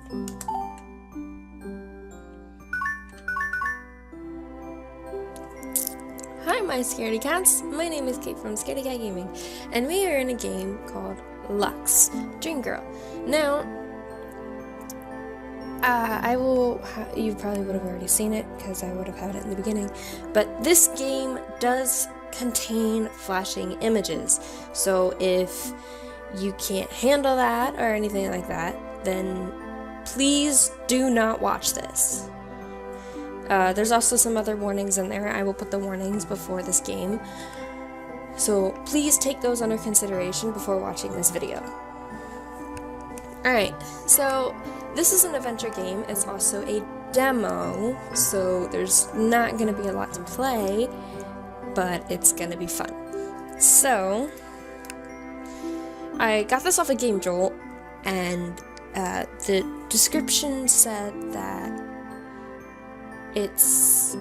Hi my scaredy cats, my name is Kate from Scaredy Cat Gaming, and we are in a game called Lux, Dream Girl. Now, you probably would have already seen it, because I would have had it in the beginning, but this game does contain flashing images, so if you can't handle that or anything like that, then please do not watch this. There's also some other warnings in there. I will put the warnings before this game, so please take those under consideration before watching this video. Alright, so this is an adventure game. It's also a demo, so there's not going to be a lot to play, but it's going to be fun. So, I got this off of Game Jolt, and the description said that it's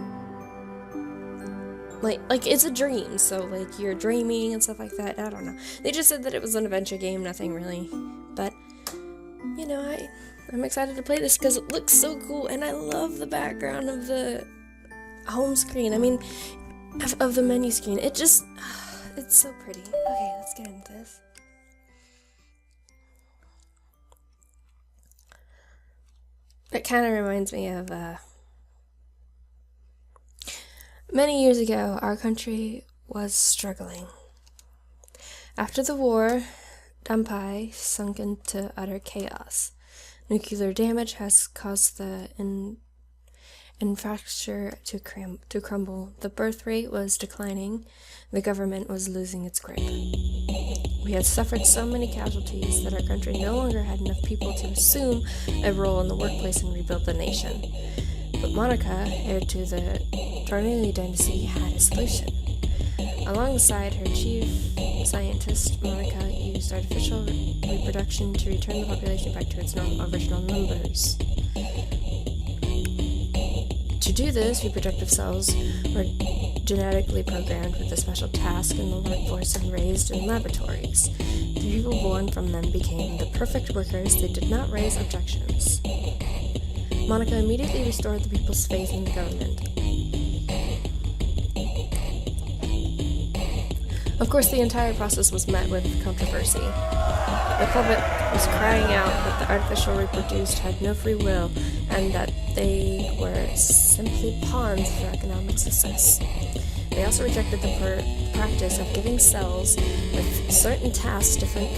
like it's a dream, so like you're dreaming and stuff like that. I don't know. They just said that it was an adventure game, nothing really. But you know, I'm excited to play this because it looks so cool, and I love the background of the home screen. I mean, of the menu screen. It just, it's so pretty. Okay, let's get into this. It kind of reminds me of many years ago, our country was struggling. After the war, Dampai sunk into utter chaos. Nuclear damage has caused the infrastructure to crumble. The birth rate was declining. The government was losing its grip. We had suffered so many casualties that our country no longer had enough people to assume a role in the workplace and rebuild the nation. But Monica, heir to the Tornelli dynasty, had a solution. Alongside her chief scientist, Monica used artificial reproduction to return the population back to its original numbers. To do this, reproductive cells were genetically programmed with a special task in the workforce and raised in laboratories. The people born from them became the perfect workers. They did not raise objections. Monica immediately restored the people's faith in the government. Of course, the entire process was met with controversy. The public was crying out that the artificial reproduced had no free will and that they were simply pawns for economic success. They also rejected the practice of giving cells with certain tasks different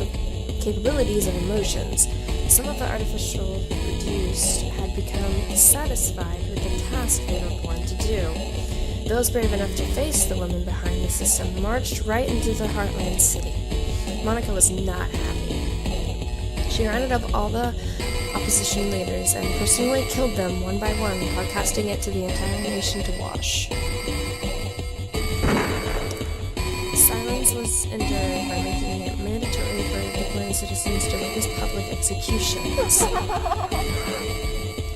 capabilities and emotions. Some of the artificial reproduced had become satisfied with the task they were born to do. Those brave enough to face the women behind the system marched right into the Heartland City. Monica was not happy. She rounded up all the opposition leaders and personally killed them one by one, broadcasting it to the entire nation to watch. Silence was endured by making it mandatory for deploying citizens to witness public executions.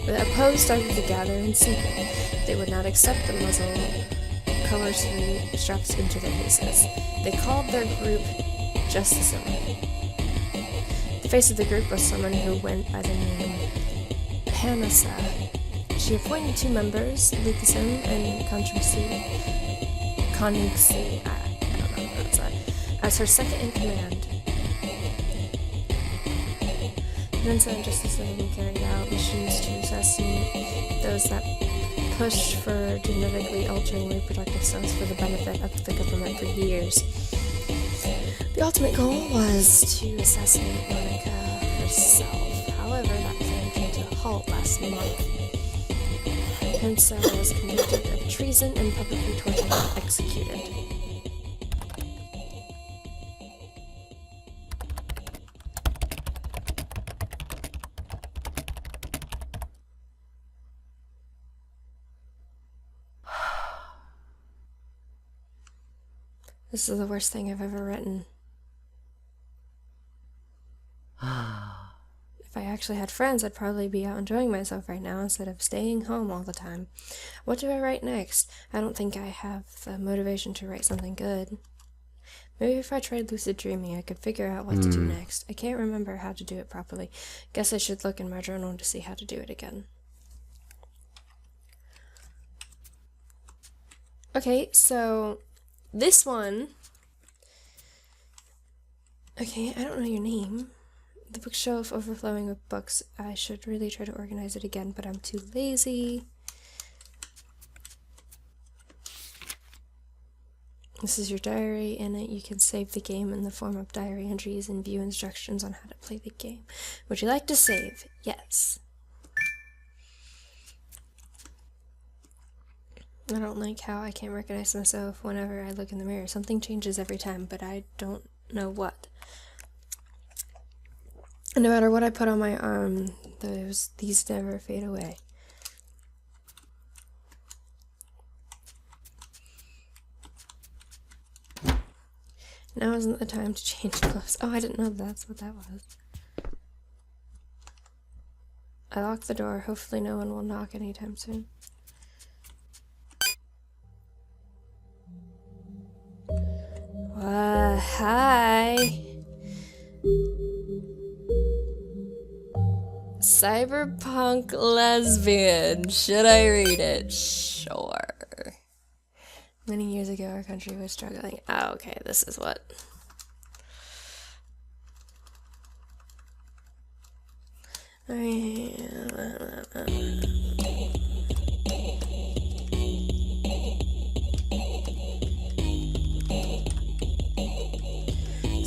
The opposed started to gather in secret. They would not accept the muzzle coercively strapped into their faces. They called their group Justiceum. The face of the group was someone who went by the name Panasa. She appointed 2 members, Lucasum and Konixi, I don't know what that, as her second in command. Mensa and Justiceum carried out missions to assassinate those that pushed for genetically altering reproductive cells for the benefit of the government for years. The ultimate goal was to assassinate Monica herself. However, that plan came to a halt last month. Pensa was convicted of treason and publicly tortured and executed. This is the worst thing I've ever written. If I actually had friends, I'd probably be out enjoying myself right now instead of staying home all the time. What do I write next? I don't think I have the motivation to write something good. Maybe if I tried lucid dreaming, I could figure out what to do next. I can't remember how to do it properly. Guess I should look in my journal to see how to do it again. Okay, so this one... Okay, I don't know your name. The bookshelf overflowing with books. I should really try to organize it again, but I'm too lazy. This is your diary. In it, you can save the game in the form of diary entries and view instructions on how to play the game. Would you like to save? Yes. I don't like how I can't recognize myself whenever I look in the mirror. Something changes every time, but I don't know what. And no matter what I put on my arm, these never fade away. Now isn't the time to change clothes. Oh, I didn't know that's what that was. I locked the door. Hopefully no one will knock anytime soon. Hi. Cyberpunk lesbian. Should I read it? Sure. Many years ago, our country was struggling. Oh, okay, this is what. Is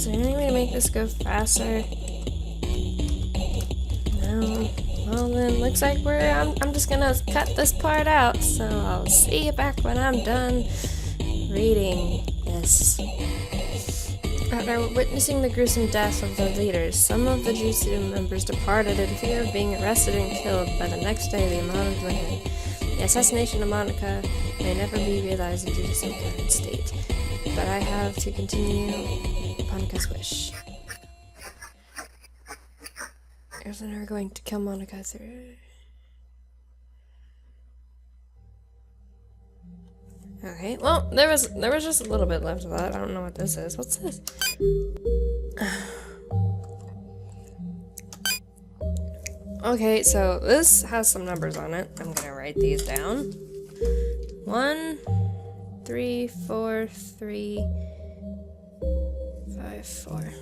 there any way to make this go faster? No. Well then, looks like I'm just gonna cut this part out, so I'll see you back when I'm done reading this. After witnessing the gruesome death of the leaders, some of the G2 members departed in fear of being arrested and killed. By the next day, the amount of women. The assassination of Monica may never be realized due to some current state, but I have to continue Monica's wish. Isn't her going to kill Monica through? Okay, well, there was just a little bit left of that. I don't know what this is. What's this? Okay, so this has some numbers on it. I'm gonna write these down. 1, 3, 4, 3, 5, 4.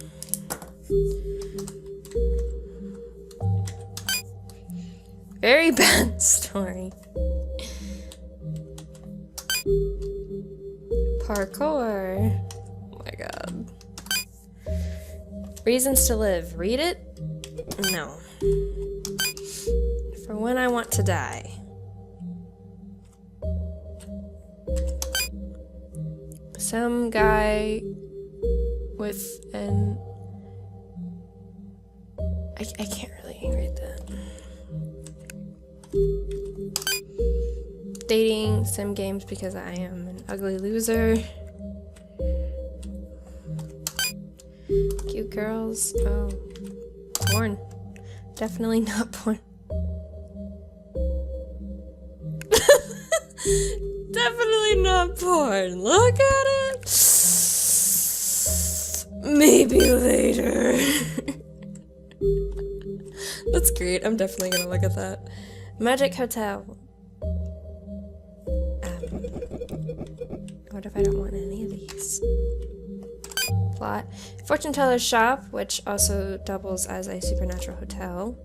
Very bad story. Parkour. Oh my god. Reasons to live. Read it? No. For when I want to die. Some guy with an... I can't really read that. Dating sim games because I am an ugly loser. Cute girls. Oh. Porn. Definitely not porn. Definitely not porn. Look at it. Maybe later. That's great. I'm definitely gonna look at that. Magic Hotel. What if I don't want any of these? Plot. Fortune teller's shop, which also doubles as a supernatural hotel.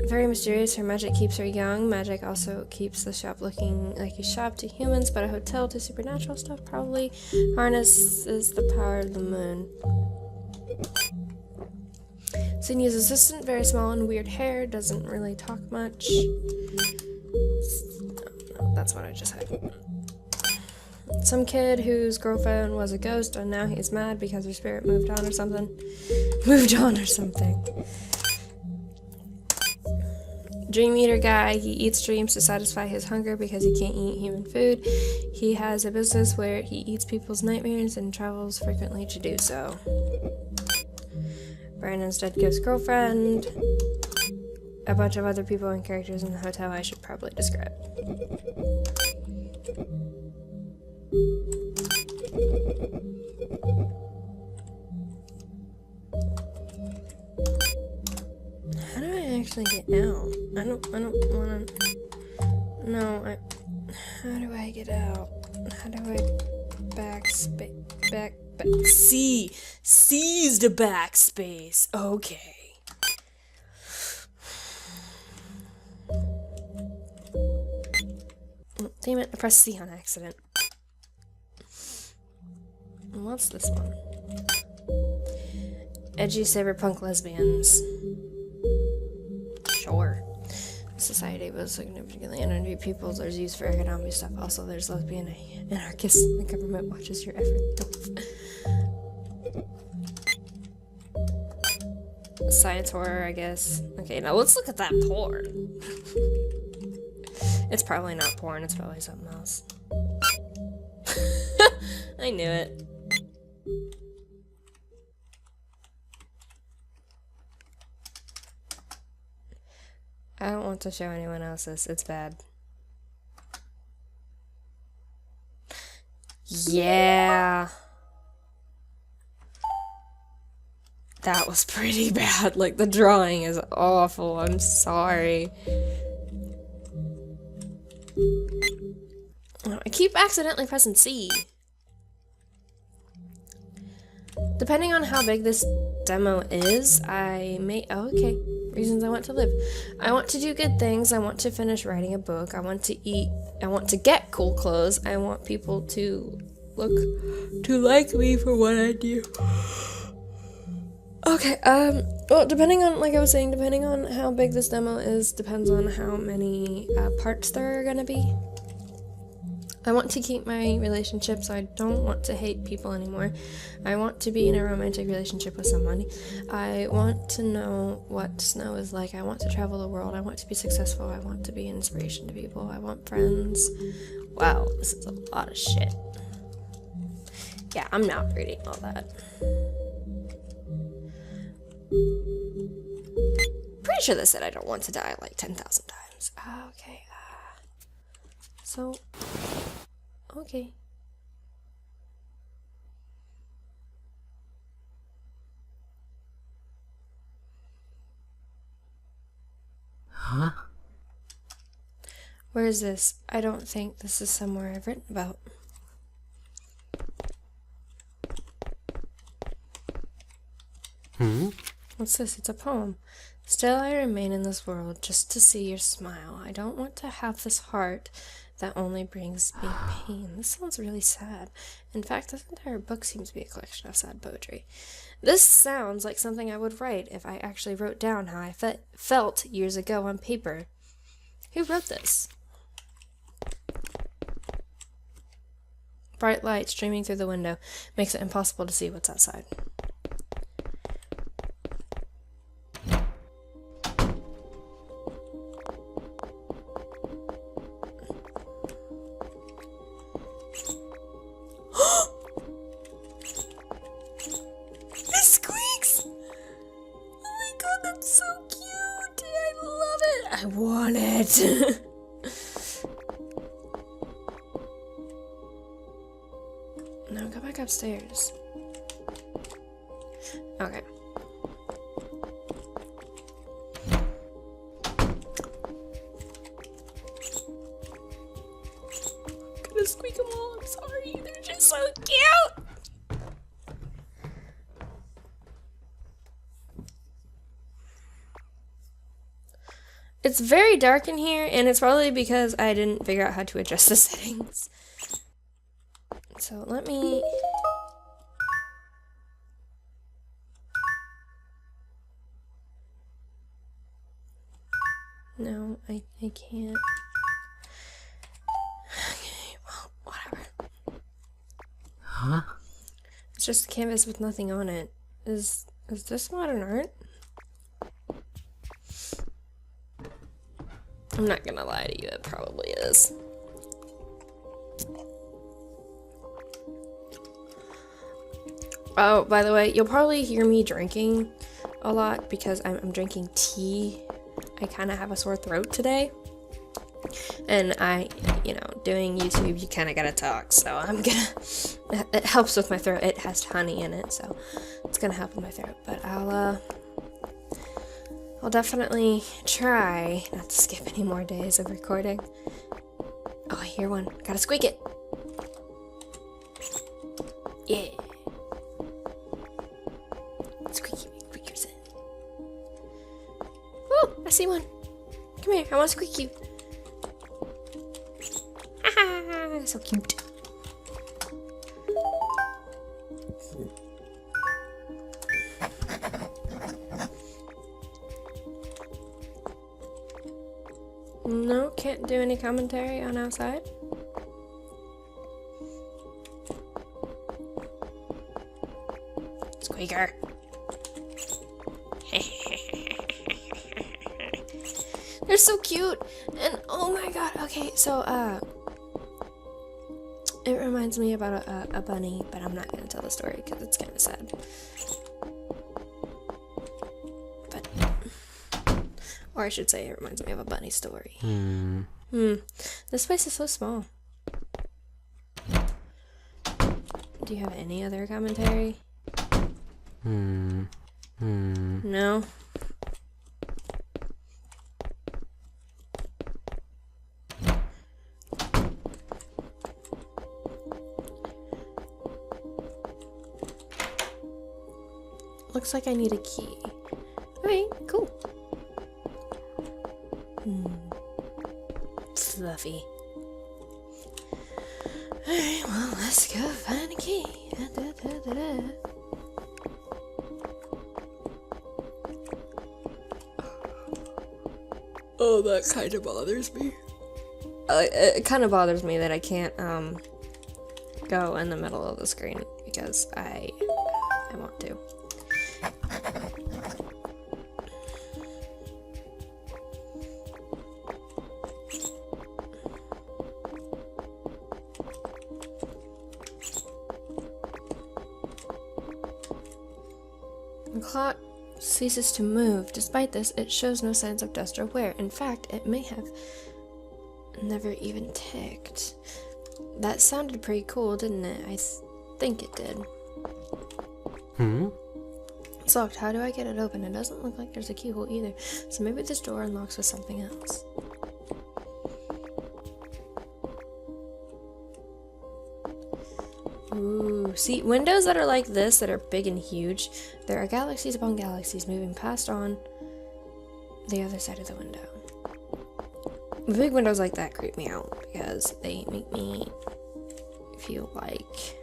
Very mysterious. Her magic keeps her young. Magic also keeps the shop looking like a shop to humans, but a hotel to supernatural stuff. Probably harnesses the power of the moon. Sydney's assistant, very small and weird hair, doesn't really talk much. No, that's what I just had. Some kid whose girlfriend was a ghost and now he's mad because her spirit moved on or something. Dream eater guy, he eats dreams to satisfy his hunger because he can't eat human food. He has a business where he eats people's nightmares and travels frequently to do so. Brandon's dead ghost girlfriend. A bunch of other people and characters in the hotel I should probably describe. actually get out? I don't wanna... No, how do I get out? How do I back... C! C's the backspace! Okay. Damn it, I pressed C on accident. What's this one? Edgy cyberpunk lesbians. Sure. Society was significantly energy peoples are used for economic stuff. Also, there's lesbian anarchists. The government watches your efforts. Science horror, I guess. Okay, now let's look at that porn. It's probably not porn, it's probably something else. I knew it. I don't want to show anyone else this, it's bad. Yeah. That was pretty bad. Like, the drawing is awful. I'm sorry. I keep accidentally pressing C. Depending on how big this demo is, I may... Oh, okay. Reasons I want to live. I want to do good things. I want to finish writing a book. I want to eat. I want to get cool clothes. I want people to like me for what I do. Okay, well, depending on, like I was saying, depending on how big this demo is, depends on how many parts there are gonna be. I want to keep my relationships. I don't want to hate people anymore. I want to be in a romantic relationship with somebody. I want to know what snow is like. I want to travel the world. I want to be successful. I want to be an inspiration to people. I want friends. Wow, this is a lot of shit. Yeah, I'm not reading all that. Pretty sure they said I don't want to die like 10,000 times. Okay. So, okay. Huh? Where is this? I don't think this is somewhere I've written about. What's this? It's a poem. Still I remain in this world just to see your smile. I don't want to have this heart that only brings me pain. This sounds really sad. In fact, this entire book seems to be a collection of sad poetry. This sounds like something I would write if I actually wrote down how I felt years ago on paper. Who wrote this? Bright light streaming through the window makes it impossible to see what's outside. I want it. No, go back upstairs. Okay. I'm gonna squeak them all. I'm sorry. They're just so cute. It's very dark in here, and it's probably because I didn't figure out how to adjust the settings. So let me... No, I can't. Okay, well, whatever. Huh? It's just a canvas with nothing on it. Is this modern art? I'm not gonna lie to you, it probably is. Oh, by the way, you'll probably hear me drinking a lot because I'm drinking tea. I kind of have a sore throat today. And doing YouTube, you kind of gotta talk, so I'm gonna... It helps with my throat. It has honey in it, so it's gonna help with my throat. But I'll I'll definitely try not to skip any more days of recording. Oh, I hear one. Gotta squeak it. Yeah. Squeaky squeakers in. Oh, I see one. Come here, I want to squeak you. Haha, so cute. No, can't do any commentary on outside. Squeaker. They're so cute. And oh my god. Okay, so it reminds me about a bunny, but I'm not gonna tell the story because it's kind of sad. But, or I should say, it reminds me of a bunny story. This place is so small. Do you have any other commentary? No? Looks like I need a key. Okay, cool. Fluffy. Alright, well, let's go find a key. Oh, that kind of bothers me. It kind of bothers me that I can't go in the middle of the screen because I want to. The clock ceases to move. Despite this, it shows no signs of dust or wear. In fact, it may have never even ticked. That sounded pretty cool, didn't it? I think it did. It's locked. How do I get it open? It doesn't look like there's a keyhole either. So maybe this door unlocks with something else. Ooh, see, windows that are like this, that are big and huge, there are galaxies upon galaxies moving past on the other side of the window. Big windows like that creep me out because they make me feel like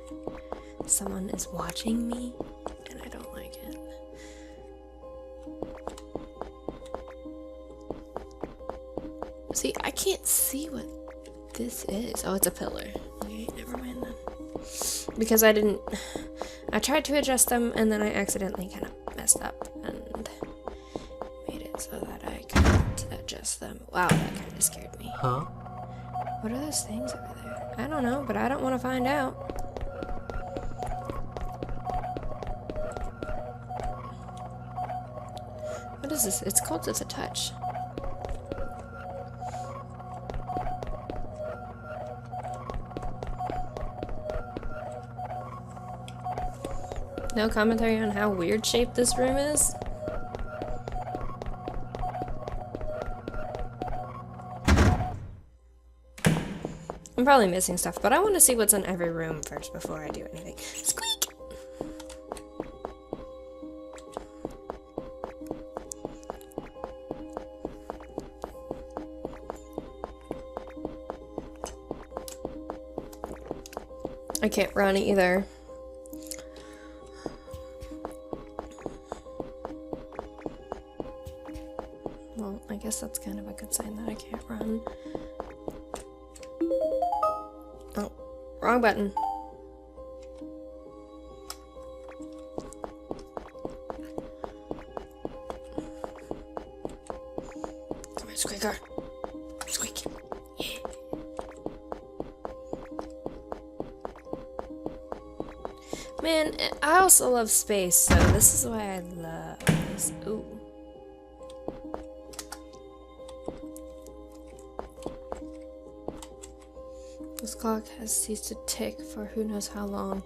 someone is watching me, and I don't like it. See, I can't see what this is. Oh, it's a pillar. Okay, never mind then. Because I tried to adjust them and then I accidentally kind of messed up and made it so that I couldn't adjust them. Wow, that kind of scared me. Huh? What are those things over there? I don't know, but I don't want to find out. What is this? It's called It's a Touch. No commentary on how weird shaped this room is? I'm probably missing stuff, but I want to see what's in every room first before I do anything. Squeak! I can't run either. Well, I guess that's kind of a good sign that I can't run. Oh, wrong button. Come here, Squeaker. Squeak. Yeah. Man, I also love space, so this is why I love this. Ooh. This clock has ceased to tick for who knows how long.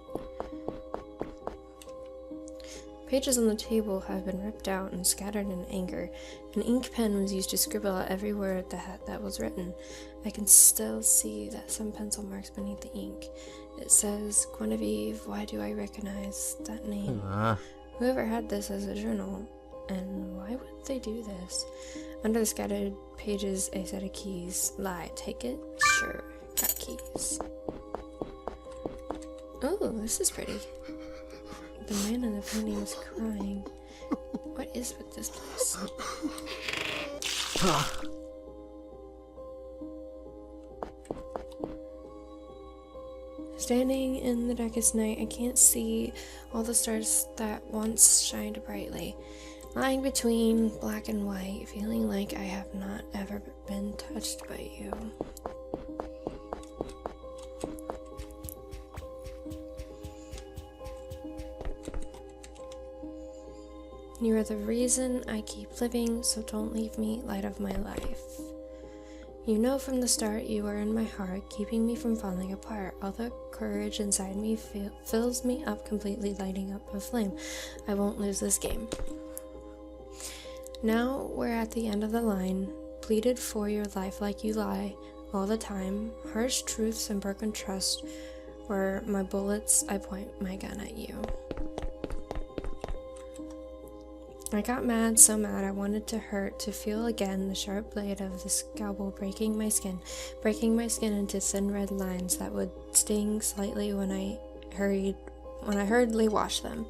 Pages on the table have been ripped out and scattered in anger. An ink pen was used to scribble out every word that was written. I can still see that some pencil marks beneath the ink. It says, Guinevere, why do I recognize that name? Whoever had this as a journal, and why would they do this? Under the scattered pages, a set of keys. Lie, take it? Sure, got keys. Oh, this is pretty. The man in the painting is crying. What is with this place? Standing in the darkest night, I can't see all the stars that once shined brightly. Lying between black and white, feeling like I have not ever been touched by you. You are the reason I keep living, so don't leave me, light of my life. You know from the start you are in my heart, keeping me from falling apart. All the courage inside me fills me up completely, lighting up a flame. I won't lose this game. Now we're at the end of the line. Pleaded for your life like you lie all the time. Harsh truths and broken trust were my bullets. I point my gun at you. I got mad, so mad I wanted to hurt, to feel again the sharp blade of the scalpel breaking my skin into thin red lines that would sting slightly when I hurriedly washed them.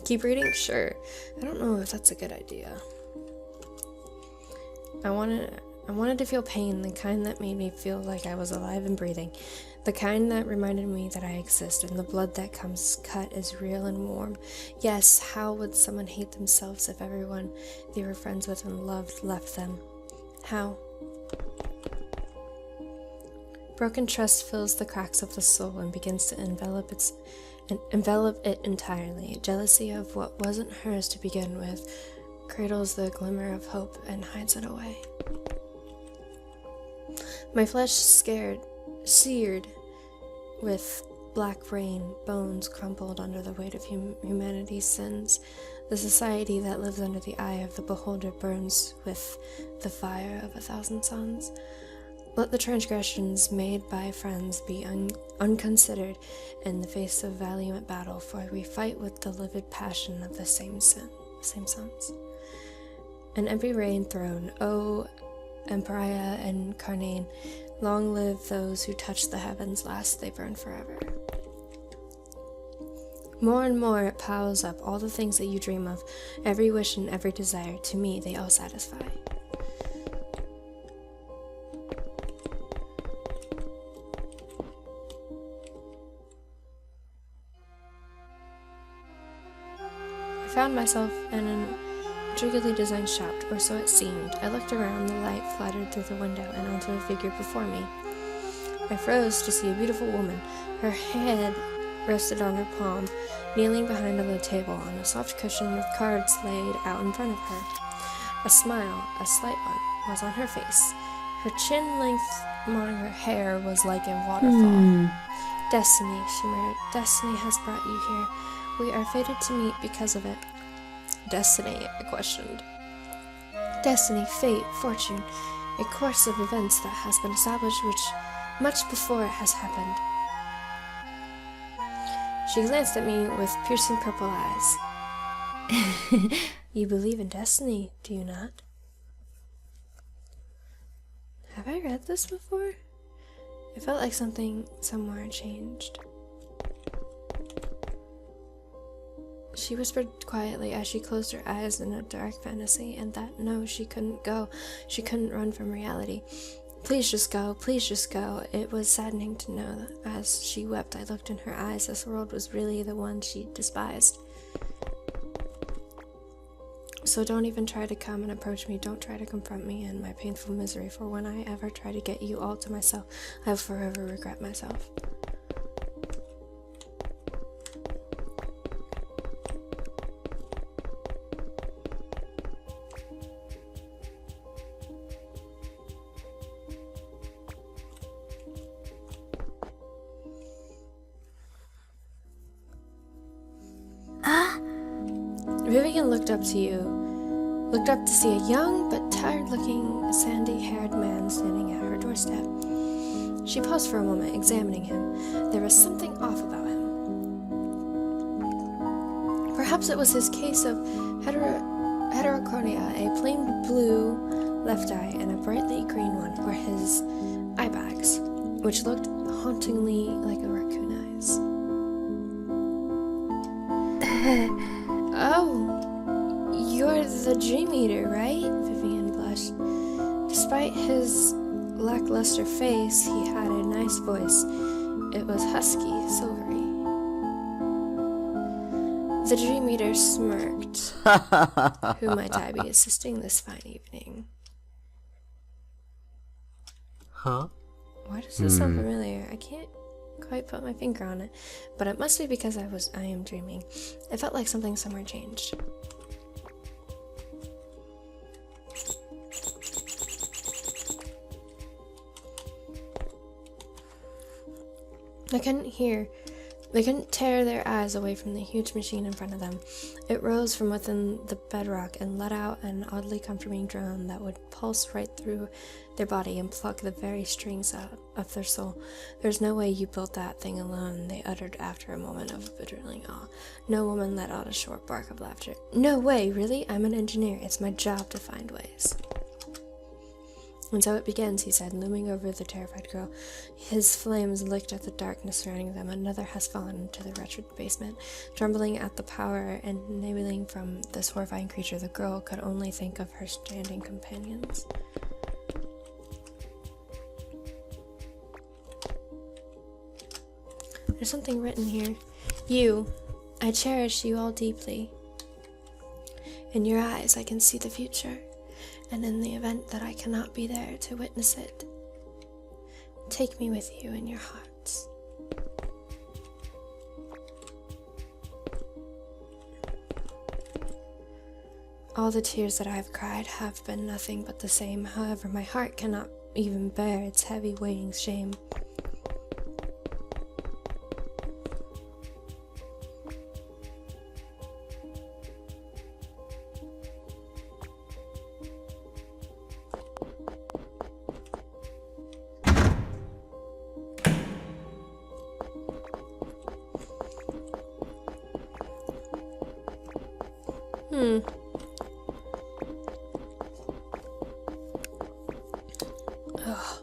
Keep reading? Sure. I don't know if that's a good idea. I wanted to feel pain, the kind that made me feel like I was alive and breathing. The kind that reminded me that I exist, and the blood that comes cut is real and warm. Yes, how would someone hate themselves if everyone they were friends with and loved left them? How? Broken trust fills the cracks of the soul and begins to envelop it entirely. Jealousy of what wasn't hers to begin with cradles the glimmer of hope and hides it away. My flesh seared with black rain, bones crumpled under the weight of humanity's sins. The society that lives under the eye of the beholder burns with the fire of 1,000 suns. Let the transgressions made by friends be unconsidered in the face of valiant battle, for we fight with the livid passion of the same sons. And every reign throne, O Emperia and Carnane, long live those who touch the heavens, last they burn forever. More and more it piles up, all the things that you dream of, every wish and every desire, to me they all satisfy. I found myself in an intricately designed shop, or so it seemed. I looked around, the light flattered through the window and onto a figure before me. I froze to see a beautiful woman. Her head rested on her palm, kneeling behind a low table on a soft cushion with cards laid out in front of her. A smile, a slight one, was on her face. Her chin length among her hair was like a waterfall. Destiny, she murmured. Destiny has brought you here. We are fated to meet because of it. Destiny, I questioned. Destiny, fate, fortune, a course of events that has been established much before it has happened. She glanced at me with piercing purple eyes. You believe in destiny, do you not? Have I read this before? It felt like something somewhere changed. She whispered quietly as she closed her eyes in a dark fantasy, and that no, she couldn't go. She couldn't run from reality. Please just go, please just go. It was saddening to know that as she wept, I looked in her eyes. This world was really the one she despised. So don't even try to come and approach me. Don't try to confront me in my painful misery, for when I ever try to get you all to myself, I will forever regret myself. Vivian looked up to see a young but tired-looking, sandy-haired man standing at her doorstep. She paused for a moment, examining him. There was something off about him. Perhaps it was his case of heterochronia, a plain blue left eye and a brightly green one, or his eye bags, which looked hauntingly like a raccoon eyes. Oh, you're the Dream Eater, right? Vivian blushed. Despite his lackluster face, he had a nice voice. It was husky, silvery. The Dream Eater smirked. Who might I be assisting this fine evening? Huh? Why does this sound familiar? I can't quite put my finger on it, but it must be because I am dreaming. It felt like something somewhere changed. They couldn't tear their eyes away from the huge machine in front of them. It rose from within the bedrock and let out an oddly comforting drone that would pulse right through their body and pluck the very strings out of their soul. "There's no way you built that thing alone," they uttered after a moment of belittling awe. No woman let out a short bark of laughter. "No way, really? I'm an engineer. It's my job to find ways." "And so it begins," he said, looming over the terrified girl. His flames licked at the darkness surrounding them. "Another has fallen into the wretched basement." Trembling at the power emanating from this horrifying creature, the girl could only think of her standing companions. There's something written here. "You, I cherish you all deeply. In your eyes I can see the future. And in the event that I cannot be there to witness it, take me with you in your hearts." "All the tears that I have cried have been nothing but the same. However, my heart cannot even bear its heavy weighing shame. Ugh.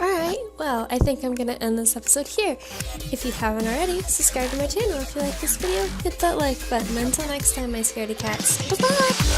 Alright, well, I think I'm gonna end this episode here. If you haven't already, subscribe to my channel. If you like this video, hit that like button. Until next time, my scaredy cats. Bye-bye!